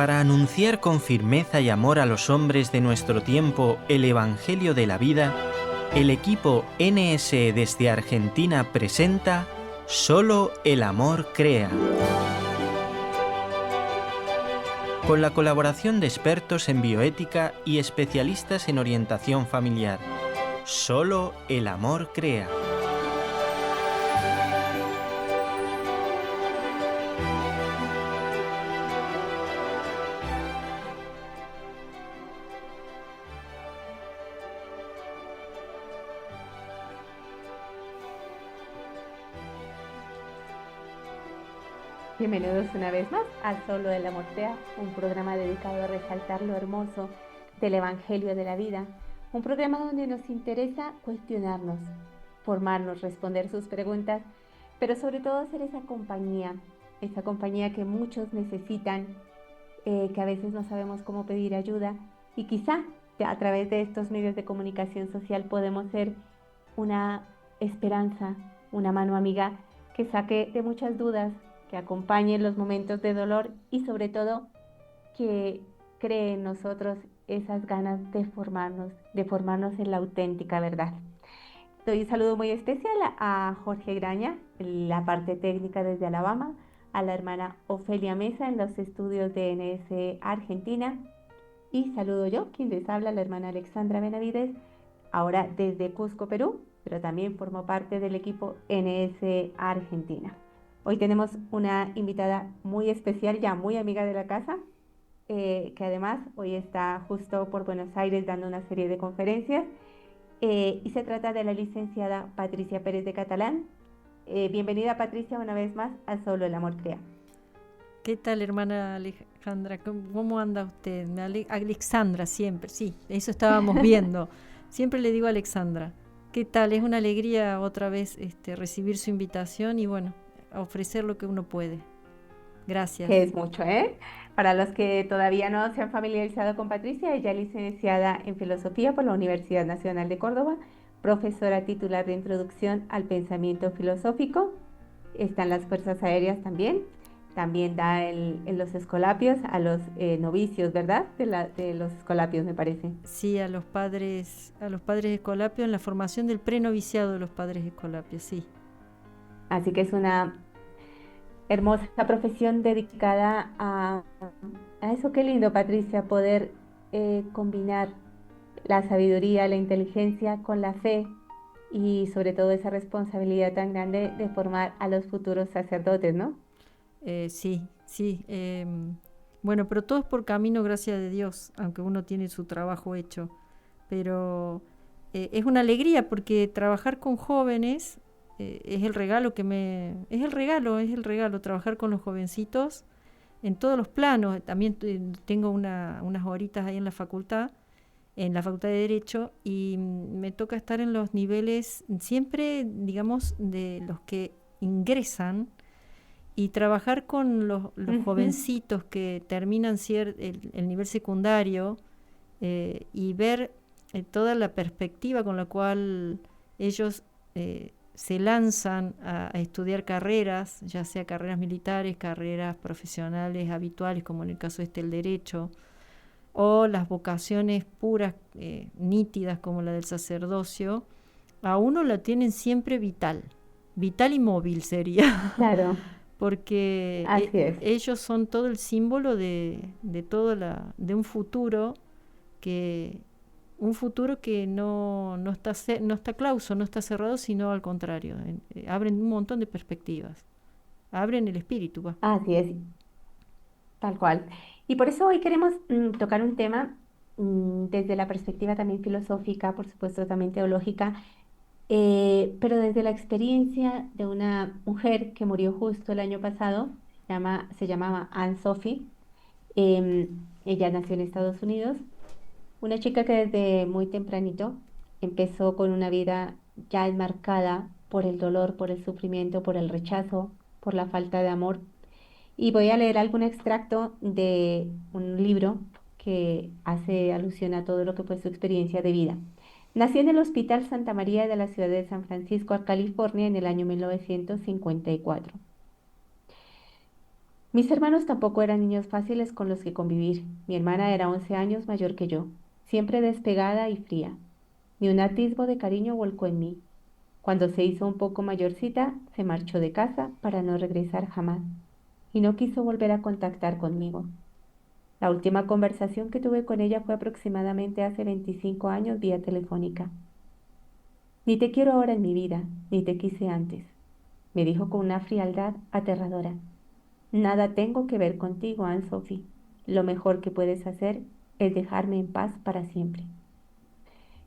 Para anunciar con firmeza y amor a los hombres de nuestro tiempo el Evangelio de la vida, el equipo NSE desde Argentina presenta Solo el amor crea. Con la colaboración de expertos en bioética y especialistas en orientación familiar. Solo el amor crea. Bienvenidos una vez más a Solo el Amor Crea, un programa dedicado a resaltar lo hermoso del Evangelio de la vida, un programa donde nos interesa cuestionarnos, formarnos, responder sus preguntas, pero sobre todo ser esa compañía que muchos necesitan, que a veces no sabemos cómo pedir ayuda y quizá a través de estos medios de comunicación social podemos ser una esperanza, una mano amiga que saque de muchas dudas, que acompañe los momentos de dolor y sobre todo que cree en nosotros esas ganas de formarnos en la auténtica verdad. Doy un saludo muy especial a Jorge Graña, en la parte técnica desde Alabama, a la hermana Ofelia Mesa en los estudios de NS Argentina y saludo yo, quien les habla, la hermana Alexandra Benavides, ahora desde Cusco, Perú, pero también formo parte del equipo NS Argentina. Hoy tenemos una invitada muy especial, ya muy amiga de la casa, que además hoy está justo por Buenos Aires dando una serie de conferencias, y se trata de la licenciada Patricia Pérez de Catalán. Bienvenida, Patricia, una vez más a Solo el Amor Crea. ¿Qué tal, hermana Alejandra? ¿Cómo anda usted? Alexandra siempre, sí, eso estábamos viendo. Siempre le digo a Alexandra. ¿Qué tal? Es una alegría otra vez recibir su invitación y bueno, a ofrecer lo que uno puede. Gracias. Que es mucho, ¿eh? Para los que todavía no se han familiarizado con Patricia, ella es licenciada en Filosofía por la Universidad Nacional de Córdoba, profesora titular de Introducción al Pensamiento Filosófico, está en las Fuerzas Aéreas también da en los escolapios a los novicios, ¿verdad? De los escolapios, me parece. Sí, a los padres escolapios, en la formación del prenoviciado de los padres escolapios, sí. Así que es una hermosa profesión dedicada a eso. Qué lindo, Patricia, poder combinar la sabiduría, la inteligencia con la fe y sobre todo esa responsabilidad tan grande de formar a los futuros sacerdotes, ¿no? Sí. Bueno, pero todo es por camino, gracias a Dios, aunque uno tiene su trabajo hecho. Pero es una alegría porque trabajar con jóvenes es el regalo es el regalo, trabajar con los jovencitos en todos los planos. También tengo unas horitas ahí en la Facultad de Derecho, y me toca estar en los niveles siempre, digamos, de los que ingresan y trabajar con los jovencitos que terminan el nivel secundario, y ver toda la perspectiva con la cual ellos se lanzan a estudiar carreras, ya sea carreras militares, carreras profesionales habituales, como en el caso el derecho, o las vocaciones puras, nítidas, como la del sacerdocio. A uno la tienen siempre vital y móvil sería. Claro. Porque ellos son todo el símbolo de un futuro que no está clauso, no está cerrado, sino al contrario, abren un montón de perspectivas, abren el espíritu. Así es, tal cual. Y por eso hoy queremos tocar un tema desde la perspectiva también filosófica, por supuesto también teológica, pero desde la experiencia de una mujer que murió justo el año pasado. Se llamaba Anne Sophie. Ella nació en Estados Unidos, una chica que desde muy tempranito empezó con una vida ya enmarcada por el dolor, por el sufrimiento, por el rechazo, por la falta de amor. Y voy a leer algún extracto de un libro que hace alusión a todo lo que fue su experiencia de vida. Nació en el Hospital Santa María de la ciudad de San Francisco, California, en el año 1954. Mis hermanos tampoco eran niños fáciles con los que convivir. Mi hermana era 11 años mayor que yo, siempre despegada y fría. Ni un atisbo de cariño volcó en mí. Cuando se hizo un poco mayorcita, se marchó de casa para no regresar jamás y no quiso volver a contactar conmigo. La última conversación que tuve con ella fue aproximadamente hace 25 años vía telefónica. Ni te quiero ahora en mi vida, ni te quise antes, me dijo con una frialdad aterradora. Nada tengo que ver contigo, Anne-Sophie. Lo mejor que puedes hacer es dejarme en paz para siempre.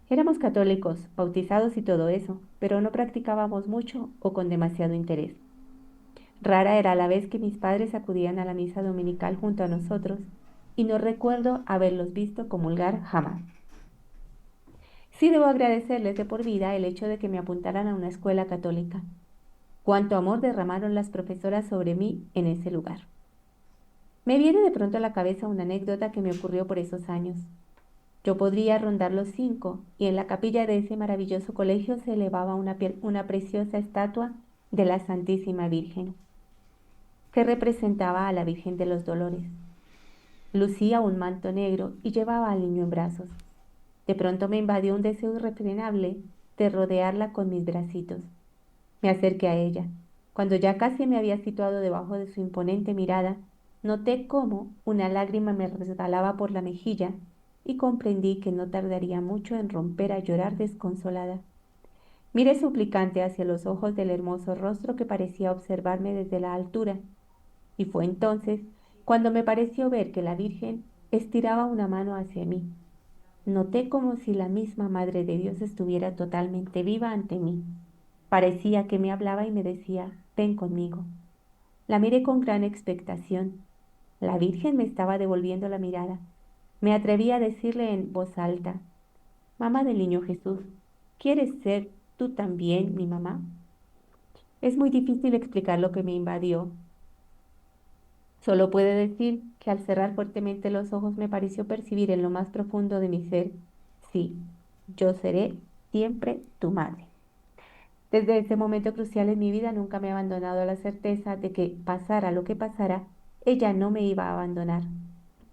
Éramos católicos, bautizados y todo eso, pero no practicábamos mucho o con demasiado interés. Rara era la vez que mis padres acudían a la misa dominical junto a nosotros, y no recuerdo haberlos visto comulgar jamás. Sí debo agradecerles de por vida el hecho de que me apuntaran a una escuela católica. Cuánto amor derramaron las profesoras sobre mí en ese lugar. Me viene de pronto a la cabeza una anécdota que me ocurrió por esos años. Yo podría rondar los 5 y en la capilla de ese maravilloso colegio se elevaba una preciosa estatua de la Santísima Virgen, que representaba a la Virgen de los Dolores. Lucía un manto negro y llevaba al niño en brazos. De pronto me invadió un deseo irrefrenable de rodearla con mis bracitos. Me acerqué a ella. Cuando ya casi me había situado debajo de su imponente mirada, noté cómo una lágrima me resbalaba por la mejilla y comprendí que no tardaría mucho en romper a llorar desconsolada. Miré suplicante hacia los ojos del hermoso rostro que parecía observarme desde la altura, y fue entonces cuando me pareció ver que la Virgen estiraba una mano hacia mí. Noté como si la misma Madre de Dios estuviera totalmente viva ante mí. Parecía que me hablaba y me decía, ven conmigo. La miré con gran expectación. La Virgen me estaba devolviendo la mirada. Me atreví a decirle en voz alta, Mamá del Niño Jesús, ¿quieres ser tú también mi mamá? Es muy difícil explicar lo que me invadió. Solo puedo decir que al cerrar fuertemente los ojos me pareció percibir en lo más profundo de mi ser, sí, yo seré siempre tu madre. Desde ese momento crucial en mi vida nunca me ha abandonado la certeza de que pasara lo que pasara, ella no me iba a abandonar.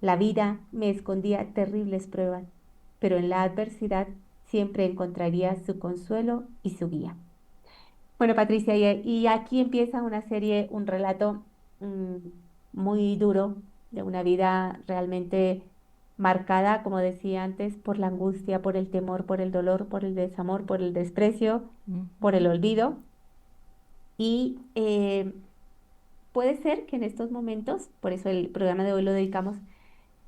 La vida me escondía terribles pruebas, pero en la adversidad siempre encontraría su consuelo y su guía. Bueno, Patricia, y aquí empieza una serie, un relato mm, muy duro de una vida realmente marcada, como decía antes, por la angustia, por el temor, por el dolor, por el desamor, por el desprecio, por el olvido. Y puede ser que en estos momentos, por eso el programa de hoy lo dedicamos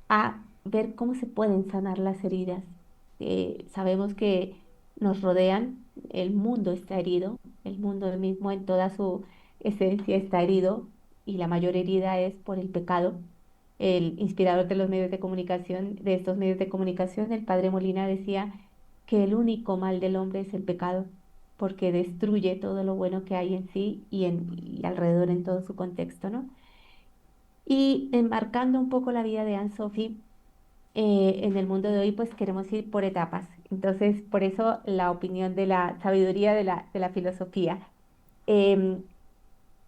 a ver cómo se pueden sanar las heridas. Sabemos que nos rodean, el mundo está herido, el mundo mismo en toda su esencia está herido y la mayor herida es por el pecado. El inspirador de los medios de comunicación, de estos medios de comunicación, el padre Molina decía que el único mal del hombre es el pecado, porque destruye todo lo bueno que hay en sí y alrededor en todo su contexto, ¿no? Y enmarcando un poco la vida de Anne-Sophie, en el mundo de hoy, pues queremos ir por etapas. Entonces, por eso la opinión de la sabiduría de la filosofía. Em,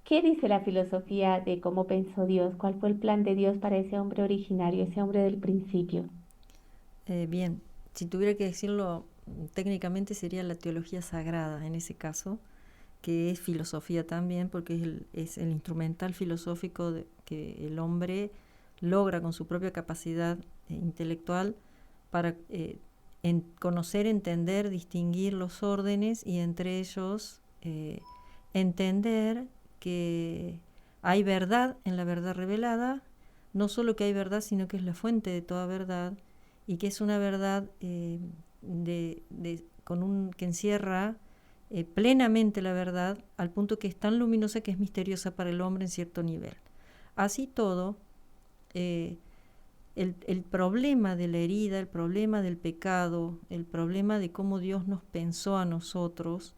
¿Qué dice la filosofía de cómo pensó Dios? ¿Cuál fue el plan de Dios para ese hombre originario, ese hombre del principio? Bien, si tuviera que decirlo técnicamente sería la teología sagrada en ese caso, que es filosofía también, porque es el instrumental filosófico que el hombre logra con su propia capacidad intelectual para conocer, entender, distinguir los órdenes y entre ellos entender que hay verdad en la verdad revelada, no solo que hay verdad, sino que es la fuente de toda verdad y que es una verdad que encierra plenamente la verdad al punto que es tan luminosa que es misteriosa para el hombre en cierto nivel. Así todo, el problema de la herida, el problema del pecado, el problema de cómo Dios nos pensó a nosotros,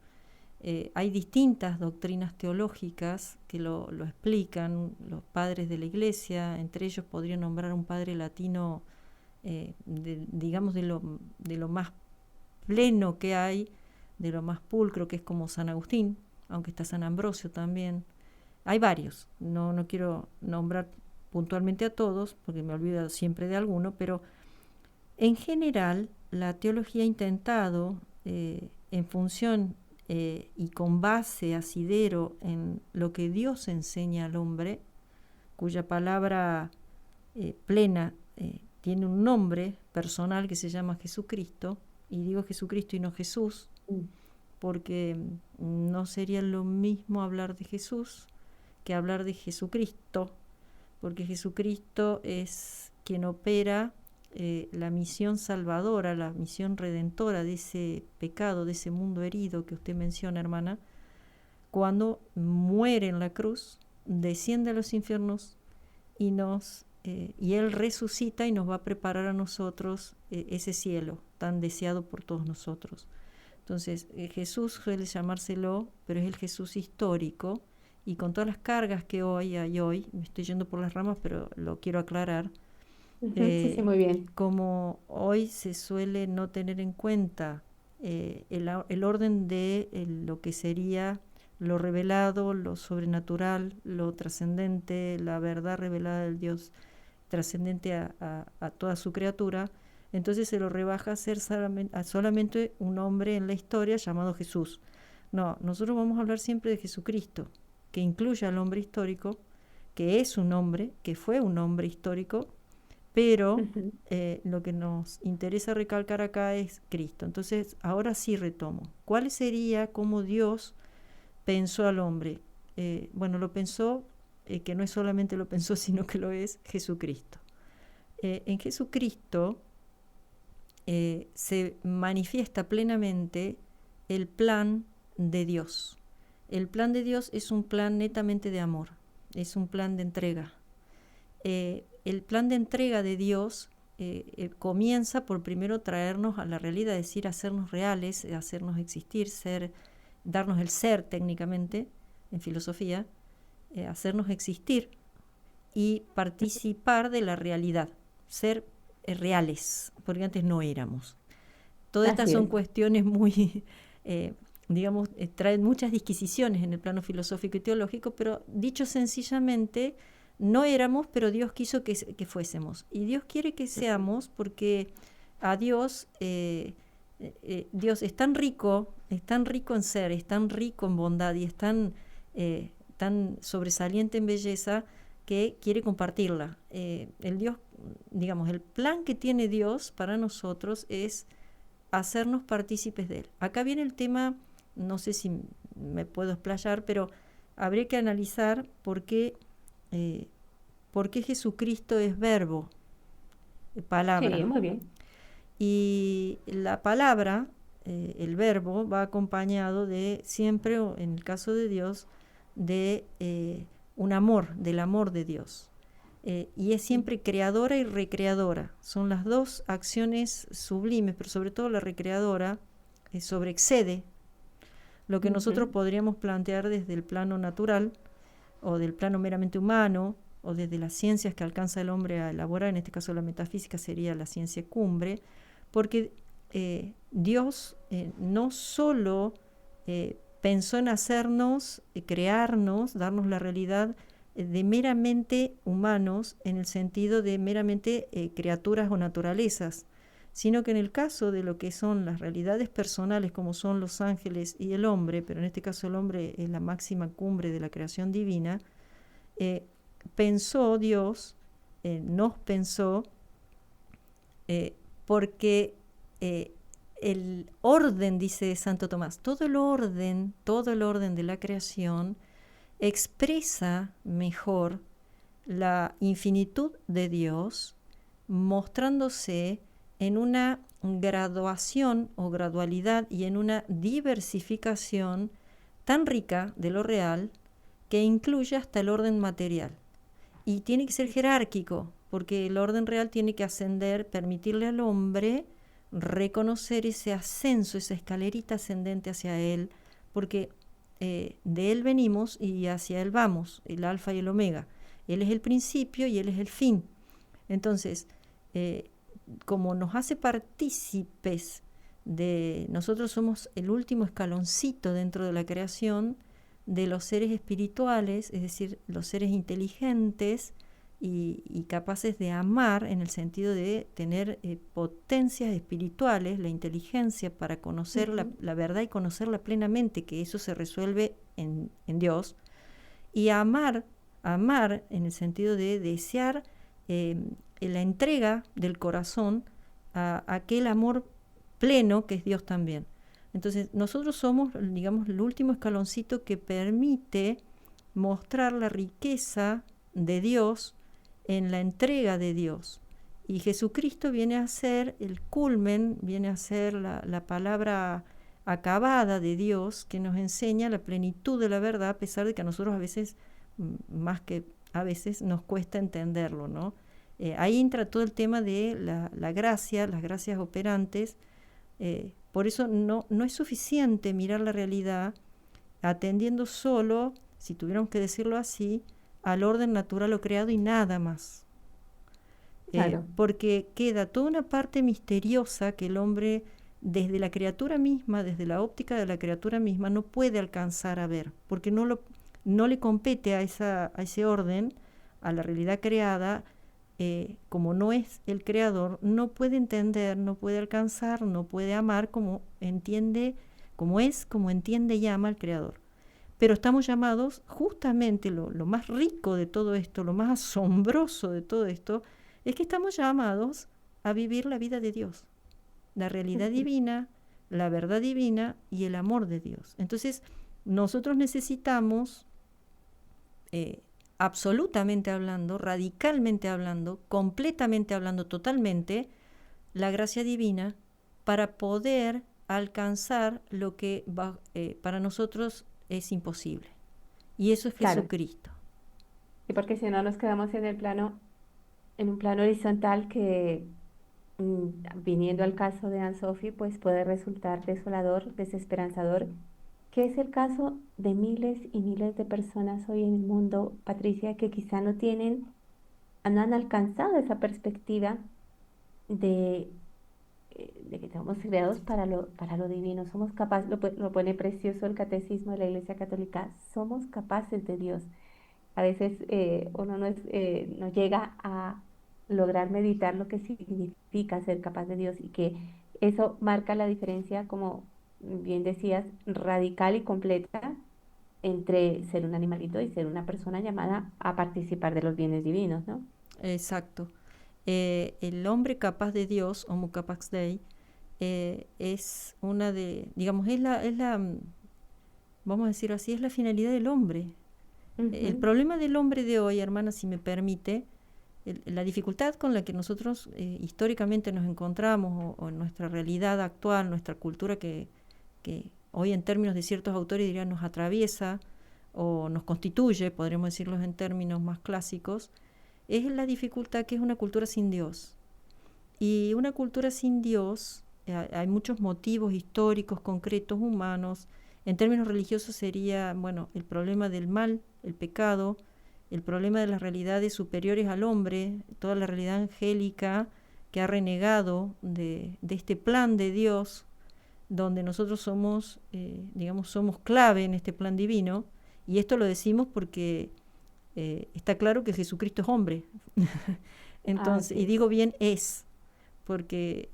hay distintas doctrinas teológicas que lo explican, los padres de la Iglesia, entre ellos podría nombrar un padre latino, digamos de lo más pleno que hay, de lo más pulcro, que es como San Agustín, aunque está San Ambrosio también. Hay varios, no quiero nombrar puntualmente a todos, porque me olvido siempre de alguno, pero en general la teología ha intentado, en función y con base asidero en lo que Dios enseña al hombre, cuya palabra plena tiene un nombre personal que se llama Jesucristo, y digo Jesucristo y no Jesús, porque no sería lo mismo hablar de Jesús que hablar de Jesucristo, porque Jesucristo es quien opera la misión salvadora, la misión redentora de ese pecado, de ese mundo herido que usted menciona, hermana, cuando muere en la cruz, desciende a los infiernos y Él resucita y nos va a preparar a nosotros ese cielo tan deseado por todos nosotros. Entonces, Jesús suele llamárselo, pero es el Jesús histórico, y con todas las cargas que hay hoy, me estoy yendo por las ramas, pero lo quiero aclarar, Sí, muy bien. como hoy se suele no tener en cuenta el orden de lo que sería lo revelado, lo sobrenatural, lo trascendente, la verdad revelada del Dios trascendente a toda su criatura, entonces se lo rebaja a ser solamente un hombre en la historia llamado Jesús. No, nosotros vamos a hablar siempre de Jesucristo, que incluye al hombre histórico, que es un hombre, que fue un hombre histórico, pero lo que nos interesa recalcar acá es Cristo. Entonces, ahora sí retomo. ¿Cuál sería cómo Dios pensó al hombre? Bueno, lo pensó, que no es solamente lo pensó, sino que lo es Jesucristo. En Jesucristo se manifiesta plenamente el plan de Dios. El plan de Dios es un plan netamente de amor, es un plan de entrega. El plan de entrega de Dios comienza por primero traernos a la realidad, es decir, hacernos reales, hacernos existir, darnos el ser técnicamente, en filosofía, hacernos existir y participar de la realidad, ser reales, porque antes no éramos. Todas estas son cuestiones muy, digamos, traen muchas disquisiciones en el plano filosófico y teológico, pero dicho sencillamente, no éramos, pero Dios quiso que fuésemos. Y Dios quiere que seamos porque a Dios, Dios es tan rico en ser, es tan rico en bondad y es tan sobresaliente en belleza que quiere compartirla. El Dios, digamos, el plan que tiene Dios para nosotros es hacernos partícipes de Él. Acá viene el tema, no sé si me puedo explayar, pero habría que analizar por qué Jesucristo es verbo, palabra. Sí, muy bien. Y la palabra, el verbo, va acompañado de siempre, en el caso de Dios, de un amor, del amor de Dios. Y es siempre creadora y recreadora. Son las dos acciones sublimes, pero sobre todo la recreadora sobreexcede lo que nosotros podríamos plantear desde el plano natural o del plano meramente humano o desde las ciencias que alcanza el hombre a elaborar. En este caso la metafísica sería la ciencia cumbre, porque Dios no solo pensó en hacernos, crearnos, darnos la realidad de meramente humanos en el sentido de meramente criaturas o naturalezas, sino que en el caso de lo que son las realidades personales como son los ángeles y el hombre, pero en este caso el hombre es la máxima cumbre de la creación divina, pensó Dios, nos pensó, porque el orden, dice Santo Tomás, todo el orden de la creación expresa mejor la infinitud de Dios, mostrándose en una graduación o gradualidad y en una diversificación tan rica de lo real que incluye hasta el orden material. Y tiene que ser jerárquico, porque el orden real tiene que ascender, permitirle al hombre reconocer ese ascenso, esa escalerita ascendente hacia él, porque de él venimos y hacia él vamos, el alfa y el omega. Él es el principio y él es el fin. Entonces, como nos hace partícipes de nosotros somos el último escaloncito dentro de la creación, de los seres espirituales, es decir, los seres inteligentes y capaces de amar en el sentido de tener potencias espirituales, la inteligencia para conocer la verdad y conocerla plenamente, que eso se resuelve en Dios, y amar en el sentido de desear la entrega del corazón a aquel amor pleno que es Dios también. Entonces nosotros somos, digamos, el último escaloncito que permite mostrar la riqueza de Dios en la entrega de Dios. Y Jesucristo viene a ser el culmen, viene a ser la palabra acabada de Dios que nos enseña la plenitud de la verdad, a pesar de que a nosotros a veces, más que a veces, nos cuesta entenderlo, ¿no? Ahí entra todo el tema de la gracia, las gracias operantes. Por eso no es suficiente mirar la realidad atendiendo solo, si tuviéramos que decirlo así, al orden natural o creado y nada más. Claro. Porque queda toda una parte misteriosa que el hombre, desde la criatura misma, desde la óptica de la criatura misma, no puede alcanzar a ver, porque no le compete a ese orden, a la realidad creada. Como no es el creador, no puede entender, no puede alcanzar, no puede amar como entiende y ama al creador. Pero estamos llamados, justamente lo más rico de todo esto, lo más asombroso de todo esto, es que estamos llamados a vivir la vida de Dios, la realidad divina, la verdad divina y el amor de Dios. Entonces, nosotros necesitamos, absolutamente hablando, radicalmente hablando, completamente hablando, totalmente, la gracia divina para poder alcanzar lo que para nosotros es imposible. Y eso es Jesucristo. Y porque si no nos quedamos en un plano horizontal que, viniendo al caso de Anne-Sophie, pues puede resultar desolador, desesperanzador, que es el caso de miles y miles de personas hoy en el mundo, Patricia, que quizá no han alcanzado esa perspectiva de que somos creados para lo divino, somos capaces, lo pone precioso el Catecismo de la Iglesia Católica, somos capaces de Dios. A veces uno no llega a lograr meditar lo que significa ser capaz de Dios, y que eso marca la diferencia, como bien decías, radical y completa entre ser un animalito y ser una persona llamada a participar de los bienes divinos, ¿no? Exacto. El hombre capaz de Dios, Homo Capax Dei, es una de, digamos, vamos a decirlo así, es la finalidad del hombre. El problema del hombre de hoy, hermana, si me permite, la dificultad con la que nosotros históricamente nos encontramos, o en nuestra realidad actual, nuestra cultura que hoy en términos de ciertos autores dirían nos atraviesa o nos constituye, podríamos decirlo en términos más clásicos, es la dificultad que es una cultura sin Dios. Y una cultura sin Dios, hay muchos motivos históricos, concretos, humanos. En términos religiosos sería, bueno, el problema del mal, el pecado, el problema de las realidades superiores al hombre, toda la realidad angélica que ha renegado de este plan de Dios, donde nosotros somos, somos clave en este plan divino. Y esto lo decimos porque está claro que Jesucristo es hombre. Entonces, y digo bien es, porque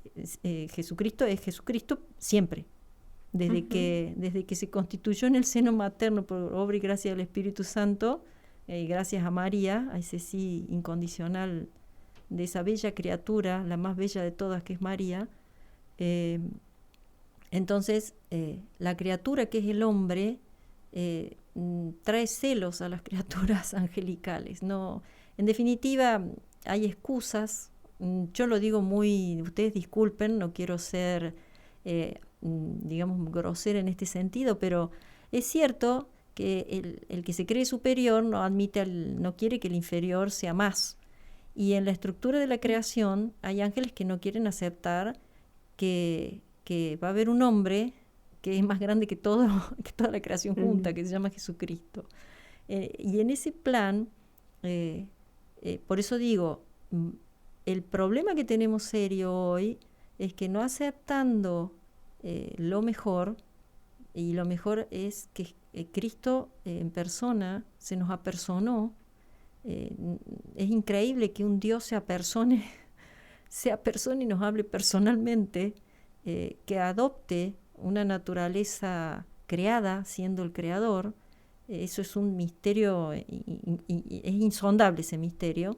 Jesucristo es Jesucristo siempre. Desde que se constituyó en el seno materno por obra y gracia del Espíritu Santo, y gracias a María, a ese sí incondicional de esa bella criatura, la más bella de todas, que es María. Entonces, la criatura que es el hombre trae celos a las criaturas angelicales. No, en definitiva, hay excusas. Yo lo digo ustedes disculpen, no quiero ser grosera en este sentido, pero es cierto que el que se cree superior no quiere que el inferior sea más. Y en la estructura de la creación hay ángeles que no quieren aceptar que va a haber un hombre que es más grande que toda la creación junta, que se llama Jesucristo. Y en ese plan, por eso digo, el problema que tenemos serio hoy es que no aceptando lo mejor, Y lo mejor es que Cristo en persona se nos apersonó. Es increíble que un Dios se apersone y nos hable personalmente, que adopte una naturaleza creada siendo el creador. Eso es un misterio, y es insondable ese misterio,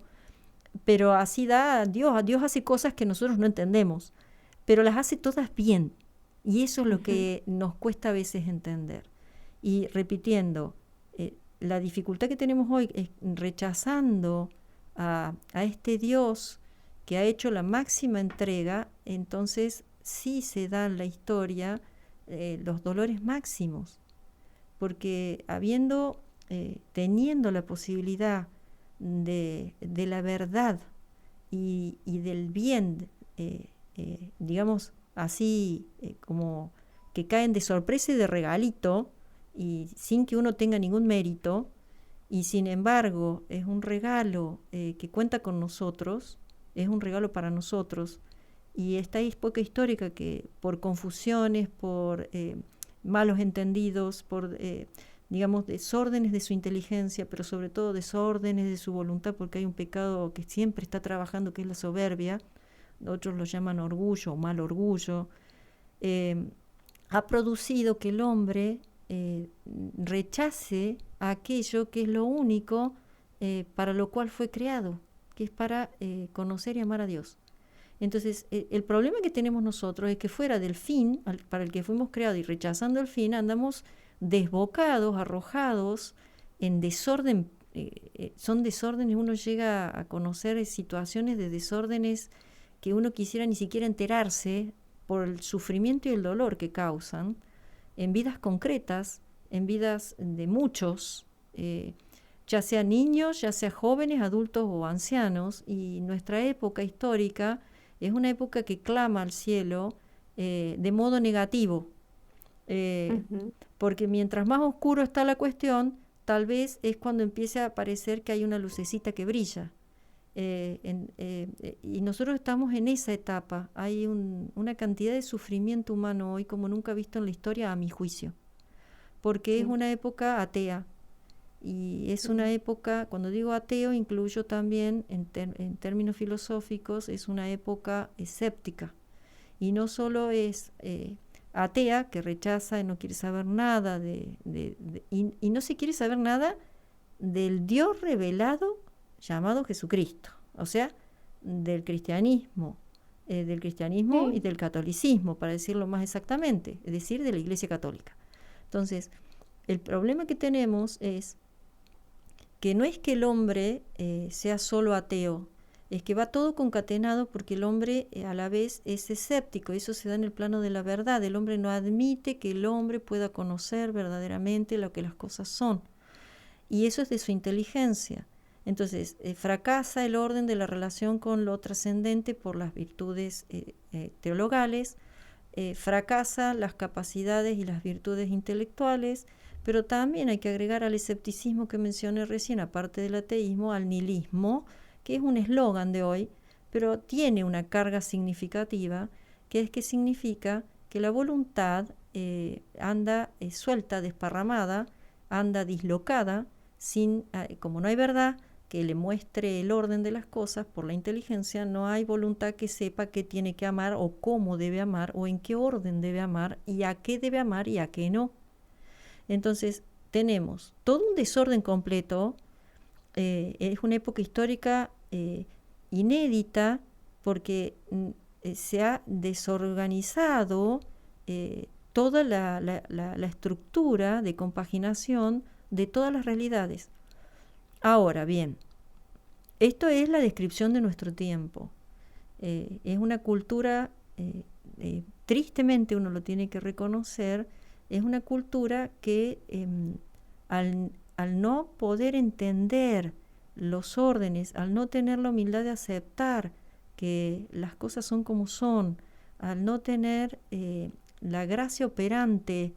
pero así da Dios. Dios hace cosas que nosotros no entendemos, pero las hace todas bien, y eso es lo que nos cuesta a veces entender. Y repitiendo, la dificultad que tenemos hoy es rechazando a este Dios que ha hecho la máxima entrega. Entonces sí se da en la historia los dolores máximos, porque teniendo la posibilidad de la verdad y del bien, digamos así, como que caen de sorpresa y de regalito, y sin que uno tenga ningún mérito, y sin embargo es un regalo que cuenta con nosotros, es un regalo para nosotros. Y esta época histórica que por confusiones, por malos entendidos, por digamos desórdenes de su inteligencia, pero sobre todo desórdenes de su voluntad, porque hay un pecado que siempre está trabajando, que es la soberbia, otros lo llaman orgullo o mal orgullo, ha producido que el hombre rechace aquello que es lo único para lo cual fue creado, que es para conocer y amar a Dios. Entonces, el problema que tenemos nosotros es que fuera del fin para el que fuimos creados y rechazando el fin, andamos desbocados, arrojados en desorden. Son desórdenes, uno llega a conocer situaciones de desórdenes que uno quisiera ni siquiera enterarse por el sufrimiento y el dolor que causan en vidas concretas, en vidas de muchos, ya sea niños, ya sea jóvenes, adultos o ancianos. Y nuestra época histórica es una época que clama al cielo de modo negativo, porque mientras más oscuro está la cuestión, tal vez es cuando empieza a parecer que hay una lucecita que brilla. Y nosotros estamos en esa etapa. Hay una cantidad de sufrimiento humano hoy como nunca visto en la historia, a mi juicio, porque es una época atea. Y es una época, cuando digo ateo, incluyo también en términos filosóficos, es una época escéptica. Y no solo es atea, que rechaza y no quiere saber nada y no se quiere saber nada del Dios revelado llamado Jesucristo, o sea, del cristianismo y del catolicismo, para decirlo más exactamente, es decir, de la Iglesia Católica. Entonces, el problema que tenemos es que no es que el hombre sea solo ateo, es que va todo concatenado, porque el hombre a la vez es escéptico, y eso se da en el plano de la verdad. El hombre no admite que el hombre pueda conocer verdaderamente lo que las cosas son, y eso es de su inteligencia. Entonces, fracasa el orden de la relación con lo trascendente por las virtudes teologales, fracasa las capacidades y las virtudes intelectuales, pero también hay que agregar al escepticismo que mencioné recién, aparte del ateísmo, al nihilismo, que es un eslogan de hoy, pero tiene una carga significativa, que es que significa que la voluntad anda suelta, desparramada, anda dislocada, como no hay verdad que le muestre el orden de las cosas por la inteligencia, no hay voluntad que sepa qué tiene que amar o cómo debe amar o en qué orden debe amar y a qué debe amar y a qué no. Entonces tenemos todo un desorden completo. Es una época histórica inédita, porque se ha desorganizado toda la estructura de compaginación de todas las realidades. Ahora bien, esto es la descripción de nuestro tiempo. Es una cultura, tristemente uno lo tiene que reconocer, es una cultura que al no poder entender los órdenes, al no tener la humildad de aceptar que las cosas son como son, al no tener la gracia operante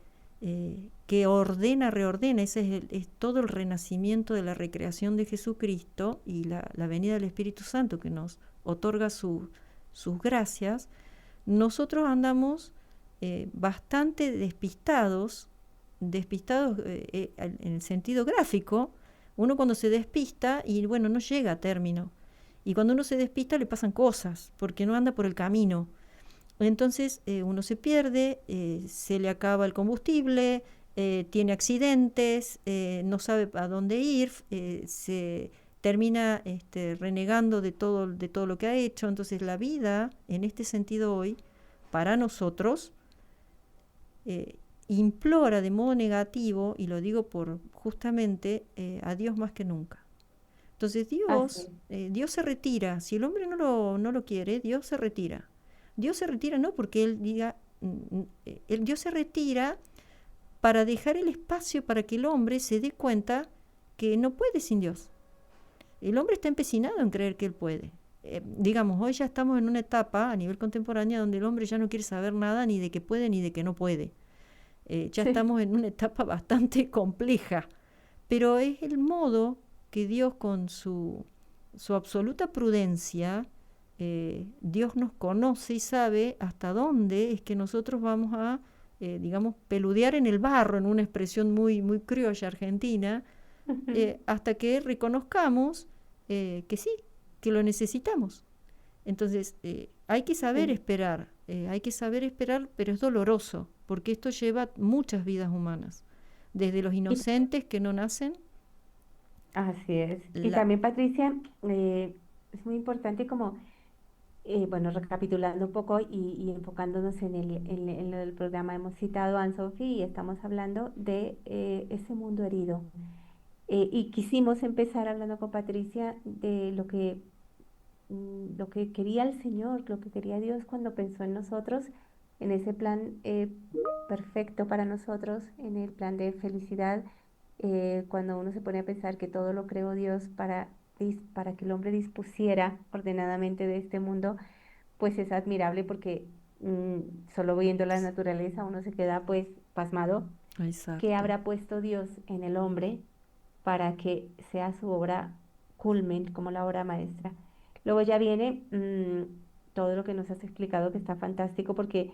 que ordena, reordena, ese es todo el renacimiento de la recreación de Jesucristo y la venida del Espíritu Santo que nos otorga sus gracias, nosotros andamos bastante despistados despistados en el sentido gráfico. Uno cuando se despista y bueno, no llega a término. Y cuando uno se despista le pasan cosas, porque no anda por el camino. Entonces uno se pierde, se le acaba el combustible, tiene accidentes, no sabe a dónde ir, se termina renegando de todo lo que ha hecho. Entonces la vida, en este sentido hoy, para nosotros, implora de modo negativo, y lo digo por justamente a Dios más que nunca. Entonces Dios se retira. Si el hombre no lo quiere, Dios se retira. Dios se retira no porque Él diga, Dios se retira para dejar el espacio para que el hombre se dé cuenta que no puede sin Dios. El hombre está empecinado en creer que él puede. Digamos, hoy ya estamos en una etapa a nivel contemporáneo donde el hombre ya no quiere saber nada ni de que puede ni de que no puede. Ya estamos en una etapa bastante compleja, pero es el modo que Dios con su absoluta prudencia, Dios nos conoce y sabe hasta dónde es que nosotros vamos a, digamos, peludear en el barro, en una expresión muy, muy criolla argentina, hasta que reconozcamos que sí, que lo necesitamos. Entonces, hay que saber esperar, pero es doloroso, porque esto lleva muchas vidas humanas, desde los inocentes que no nacen. Así es. Y también, Patricia, es muy importante como, bueno, recapitulando un poco y enfocándonos en el programa, hemos citado a Anne-Sophie y estamos hablando de ese mundo herido. Y quisimos empezar hablando con Patricia de lo que quería el Señor, lo que quería Dios cuando pensó en nosotros, en ese plan perfecto para nosotros, en el plan de felicidad, cuando uno se pone a pensar que todo lo creó Dios para que el hombre dispusiera ordenadamente de este mundo, pues es admirable porque solo viendo la naturaleza uno se queda pues pasmado. Exacto. ¿Qué habrá puesto Dios en el hombre para que sea su obra culmen, como la obra maestra? Luego ya viene todo lo que nos has explicado, que está fantástico, porque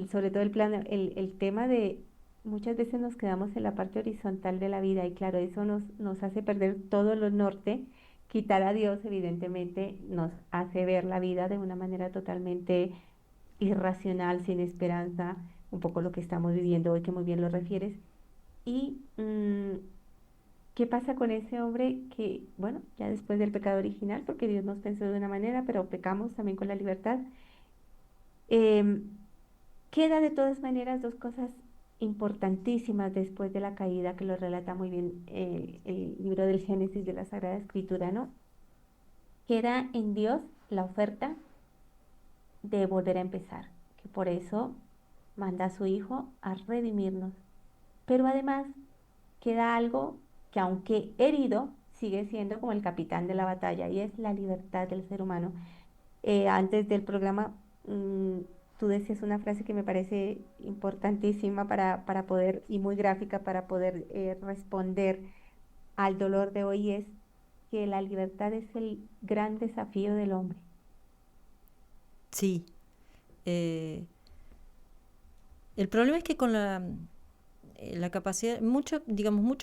sobre todo el tema de muchas veces nos quedamos en la parte horizontal de la vida, y claro, eso nos hace perder todo lo norte. Quitar a Dios evidentemente nos hace ver la vida de una manera totalmente irracional, sin esperanza, un poco lo que estamos viviendo hoy, que muy bien lo refieres. Y ¿qué pasa con ese hombre que, bueno, ya después del pecado original, porque Dios nos pensó de una manera, pero pecamos también con la libertad? Queda de todas maneras dos cosas importantísimas después de la caída, que lo relata muy bien el libro del Génesis de la Sagrada Escritura, ¿no? Queda en Dios la oferta de volver a empezar, que por eso manda a su Hijo a redimirnos. Pero además queda algo que, aunque herido, sigue siendo como el capitán de la batalla, y es la libertad del ser humano. Antes del programa, tú decías una frase que me parece importantísima para poder, y muy gráfica, para poder responder al dolor de hoy, es que la libertad es el gran desafío del hombre. Sí. El problema es que con la capacidad, mucho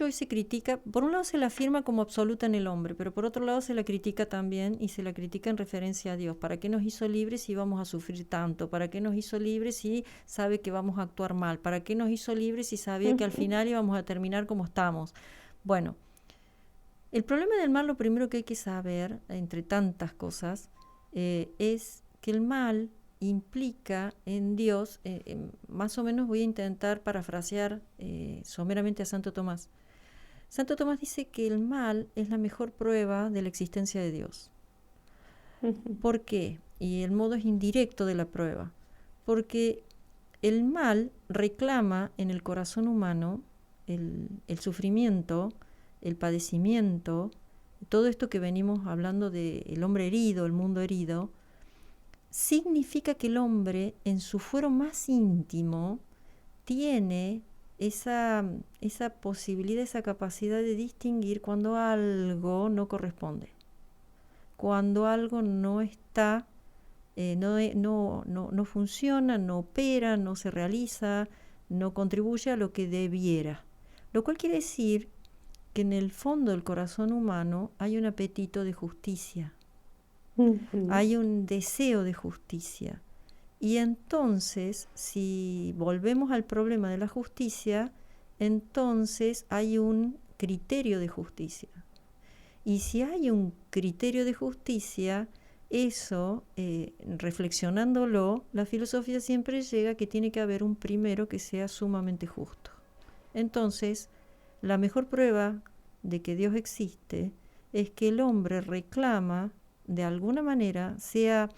hoy se critica, por un lado se la afirma como absoluta en el hombre, pero por otro lado se la critica también, y se la critica en referencia a Dios. ¿Para qué nos hizo libres si vamos a sufrir tanto? ¿Para qué nos hizo libres si sabe que vamos a actuar mal? ¿Para qué nos hizo libres si sabía que al final íbamos a terminar como estamos? Bueno, el problema del mal, lo primero que hay que saber, entre tantas cosas, es que el mal implica en Dios, más o menos voy a intentar parafrasear someramente a Santo Tomás. Santo Tomás dice que el mal es la mejor prueba de la existencia de Dios. ¿Por qué? Y el modo es indirecto de la prueba. Porque el mal reclama en el corazón humano el sufrimiento, el padecimiento, todo esto que venimos hablando del hombre herido, el mundo herido. Significa que el hombre, en su fuero más íntimo, tiene esa posibilidad, esa capacidad de distinguir cuando algo no corresponde, cuando algo no está, no funciona, no opera, no se realiza, no contribuye a lo que debiera. Lo cual quiere decir que en el fondo del corazón humano hay un apetito de justicia, hay un deseo de justicia. Y entonces, si volvemos al problema de la justicia, entonces hay un criterio de justicia. Y si hay un criterio de justicia, eso, reflexionándolo, la filosofía siempre llega a que tiene que haber un primero que sea sumamente justo. Entonces, la mejor prueba de que Dios existe es que el hombre reclama, de alguna manera, sea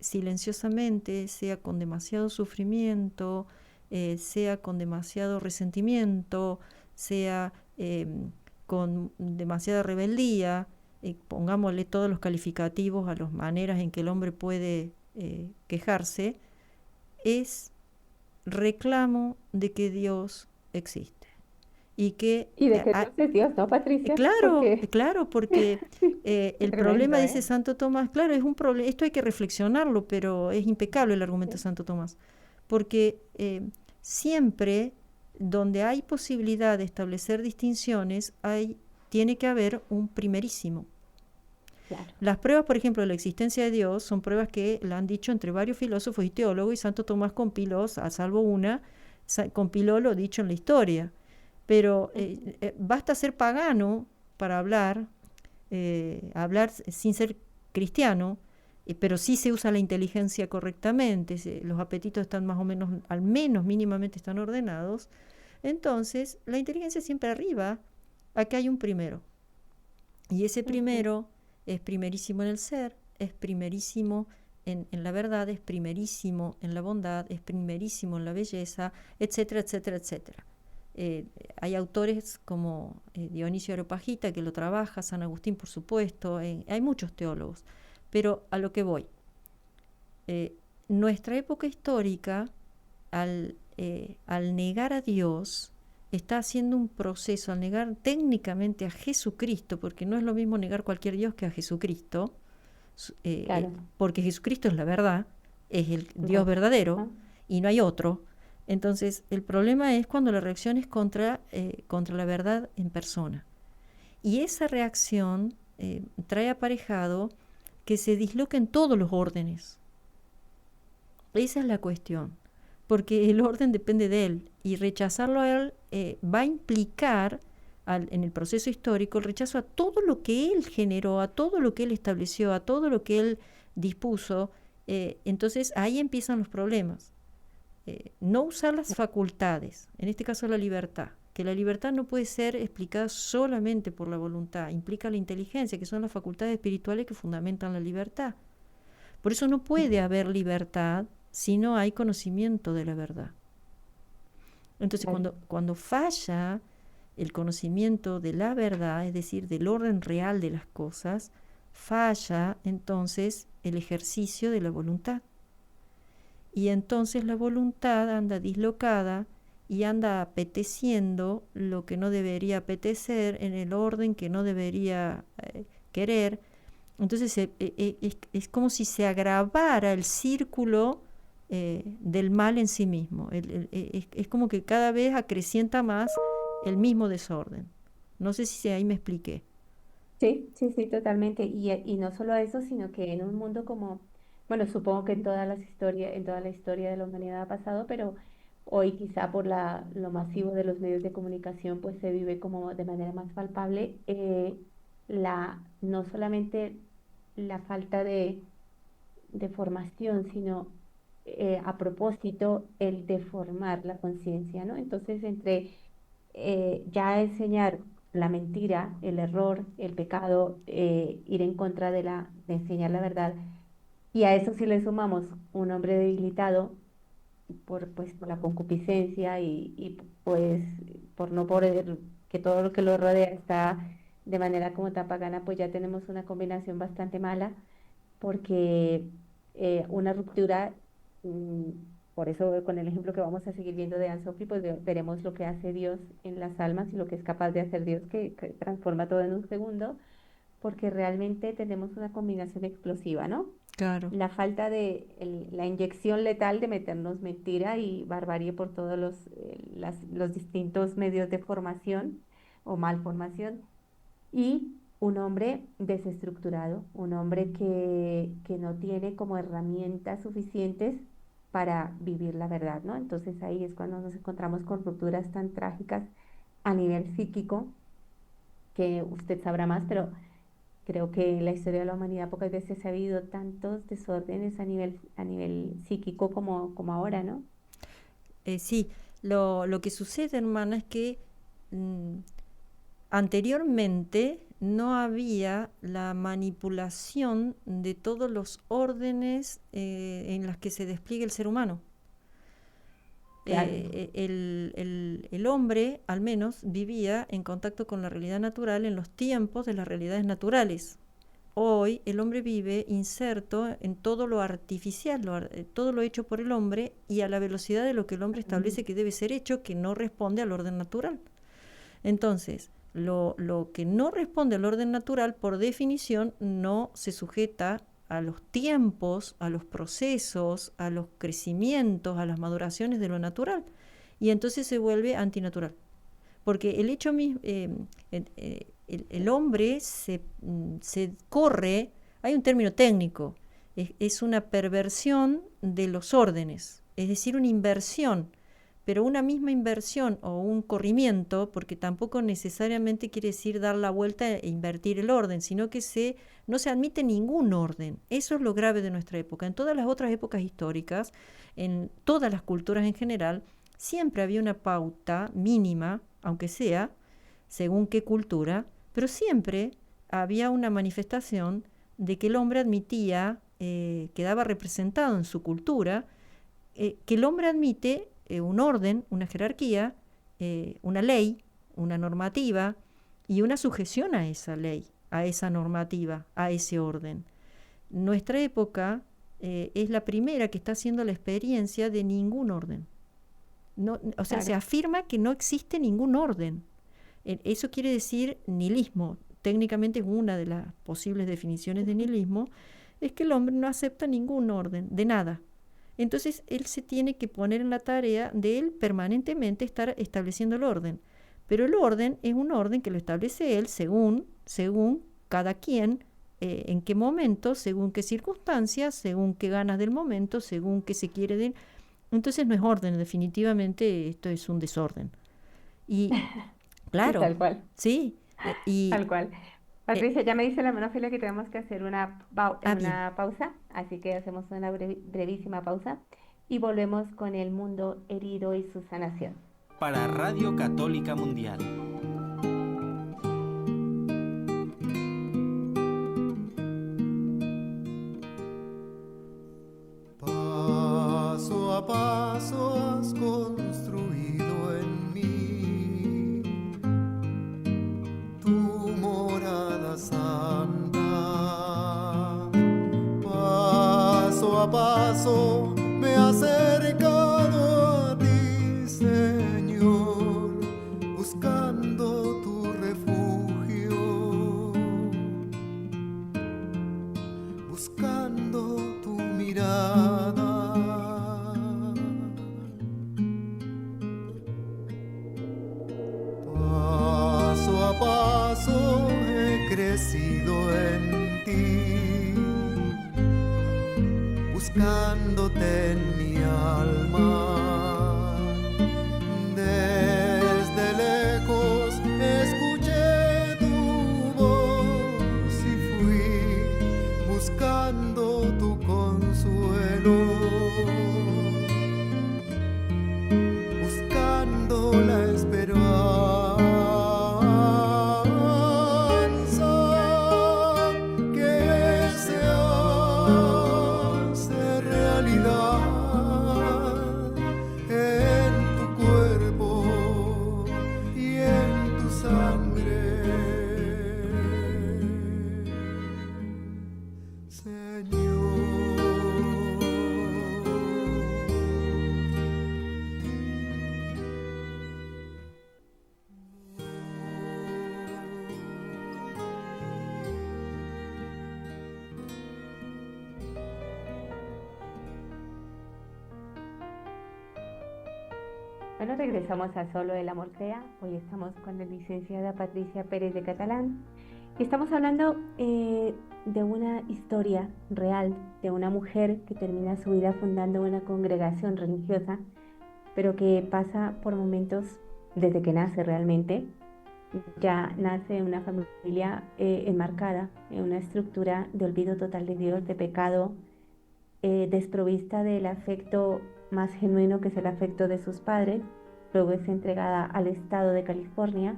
silenciosamente, sea con demasiado sufrimiento, sea con demasiado resentimiento, sea con demasiada rebeldía, pongámosle todos los calificativos a las maneras en que el hombre puede quejarse, es reclamo de que Dios existe. Y de que Dios es Dios, ¿no, Patricia? Claro, porque el tremendo, problema, dice Santo Tomás, claro, es un problema, esto hay que reflexionarlo, pero es impecable el argumento de Santo Tomás, porque siempre donde hay posibilidad de establecer distinciones, tiene que haber un primerísimo. Claro. Las pruebas, por ejemplo, de la existencia de Dios son pruebas que la han dicho entre varios filósofos y teólogos, y Santo Tomás compiló, a salvo una, compiló lo dicho en la historia. Pero basta ser pagano para hablar sin ser cristiano, pero sí se usa la inteligencia correctamente, los apetitos están más o menos, al menos mínimamente están ordenados. Entonces, la inteligencia siempre arriba a que hay un primero. Y ese primero es primerísimo en el ser, es primerísimo en la verdad, es primerísimo en la bondad, es primerísimo en la belleza, etcétera, etcétera, etcétera. Hay autores como Dionisio Areopagita que lo trabaja, San Agustín por supuesto, hay muchos teólogos, pero a lo que voy, nuestra época histórica al negar a Dios está haciendo un proceso, al negar técnicamente a Jesucristo, porque no es lo mismo negar cualquier Dios que a Jesucristo, Claro. porque Jesucristo es la verdad, es el Dios verdadero y no hay otro. Entonces, el problema es cuando la reacción es contra la verdad en persona. Y esa reacción trae aparejado que se disloquen todos los órdenes. Esa es la cuestión, porque el orden depende de él, y rechazarlo a él va a implicar, en el proceso histórico, el rechazo a todo lo que él generó, a todo lo que él estableció, a todo lo que él dispuso. Entonces, ahí empiezan los problemas. No usar las facultades, en este caso la libertad, que la libertad no puede ser explicada solamente por la voluntad, implica la inteligencia, que son las facultades espirituales que fundamentan la libertad. Por eso no puede haber libertad si no hay conocimiento de la verdad. Entonces, cuando falla el conocimiento de la verdad, es decir, del orden real de las cosas, falla entonces el ejercicio de la voluntad. Y entonces la voluntad anda dislocada y anda apeteciendo lo que no debería apetecer en el orden que no debería querer. Entonces es como si se agravara el círculo del mal en sí mismo. Es como que cada vez acrecienta más el mismo desorden. No sé si ahí me expliqué. Sí, totalmente. Y no solo eso, sino que en un mundo como, bueno, supongo que en toda la historia de la humanidad ha pasado, pero hoy quizá por lo masivo de los medios de comunicación, pues se vive como de manera más palpable no solamente la falta de formación, sino a propósito el deformar la conciencia, ¿no? Entonces, entre ya enseñar la mentira, el error, el pecado, ir en contra de enseñar la verdad, y a eso si le sumamos un hombre debilitado por la concupiscencia y pues por no poder, que todo lo que lo rodea está de manera como tan pagana, pues ya tenemos una combinación bastante mala, porque una ruptura, por eso con el ejemplo que vamos a seguir viendo de Anne Sophie, pues veremos lo que hace Dios en las almas y lo que es capaz de hacer Dios, que transforma todo en un segundo, porque realmente tenemos una combinación explosiva, ¿no? Claro. La falta de la inyección letal de meternos mentira y barbarie por todos los distintos medios de formación o malformación. Y un hombre desestructurado, un hombre que no tiene como herramientas suficientes para vivir la verdad, ¿no? Entonces ahí es cuando nos encontramos con rupturas tan trágicas a nivel psíquico, que usted sabrá más, pero creo que en la historia de la humanidad pocas veces ha habido tantos desórdenes a nivel psíquico como ahora, ¿no? Sí, lo que sucede, hermana, es que anteriormente no había la manipulación de todos los órdenes en las que se despliega el ser humano. Claro. El hombre, al menos, vivía en contacto con la realidad natural en los tiempos de las realidades naturales. Hoy el hombre vive inserto en todo lo artificial, todo lo hecho por el hombre y a la velocidad de lo que el hombre establece que debe ser hecho, que no responde al orden natural. Entonces, lo que no responde al orden natural, por definición, no se sujeta a los tiempos, a los procesos, a los crecimientos, a las maduraciones de lo natural. Y entonces se vuelve antinatural. Porque el hecho mismo, el hombre se corre, hay un término técnico, es una perversión de los órdenes, es decir, una inversión. Pero una misma inversión o un corrimiento, porque tampoco necesariamente quiere decir dar la vuelta e invertir el orden, sino que no se admite ningún orden. Eso es lo grave de nuestra época. En todas las otras épocas históricas, en todas las culturas en general, siempre había una pauta mínima, aunque sea, según qué cultura, pero siempre había una manifestación de que el hombre admitía, quedaba representado en su cultura, que el hombre admite un orden, una jerarquía, una ley, una normativa y una sujeción a esa ley, a esa normativa, a ese orden. Nuestra época es la primera que está haciendo la experiencia de ningún orden. No, o sea, Claro. se afirma que no existe ningún orden. Eso quiere decir nihilismo. Técnicamente es una de las posibles definiciones de nihilismo, es que el hombre no acepta ningún orden, de nada. Entonces él se tiene que poner en la tarea de él permanentemente estar estableciendo el orden. Pero el orden es un orden que lo establece él según cada quien, en qué momento, según qué circunstancias, según qué ganas del momento, según qué se quiere de él. Entonces no es orden, definitivamente esto es un desorden. Y claro, Sí, tal cual, sí, tal cual. Patricia, ya me dice la monófila que tenemos que hacer una bien. pausa, así que hacemos una brevísima pausa y volvemos con el mundo herido y su sanación. Para Radio Católica Mundial. Paso a paso has construido en mí tu morada santa. Paso a paso me has acercado a ti, Señor, buscando tu refugio, buscando tu mirada. Paso a paso he crecido en ti, buscándote en mi alma. Desde lejos escuché tu voz y fui buscando tu consuelo, buscando la esperanza que se hace realidad. Bueno, regresamos a Solo el Amor Sea. Hoy estamos con la licenciada Patricia Pérez de Catalán y estamos hablando de una historia real de una mujer que termina su vida fundando una congregación religiosa, pero que pasa por momentos desde que nace realmente. Ya nace en una familia enmarcada en una estructura de olvido total de Dios, de pecado, desprovista del afecto más genuino que es el afecto de sus padres. Luego es entregada al estado de California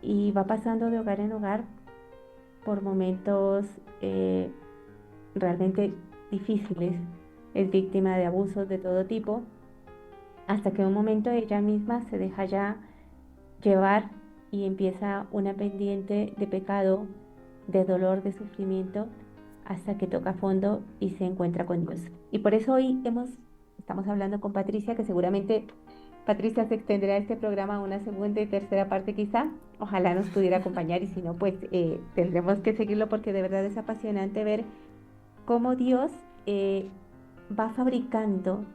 y va pasando de hogar en hogar por momentos realmente difíciles. Es víctima de abusos de todo tipo, hasta que en un momento ella misma se deja ya llevar y empieza una pendiente de pecado, de dolor, de sufrimiento, hasta que toca fondo y se encuentra con Dios. Y por eso hoy estamos hablando con Patricia, que seguramente Patricia se extenderá este programa a una segunda y tercera parte quizá. Ojalá nos pudiera acompañar y si no, pues tendremos que seguirlo porque de verdad es apasionante ver cómo Dios va fabricando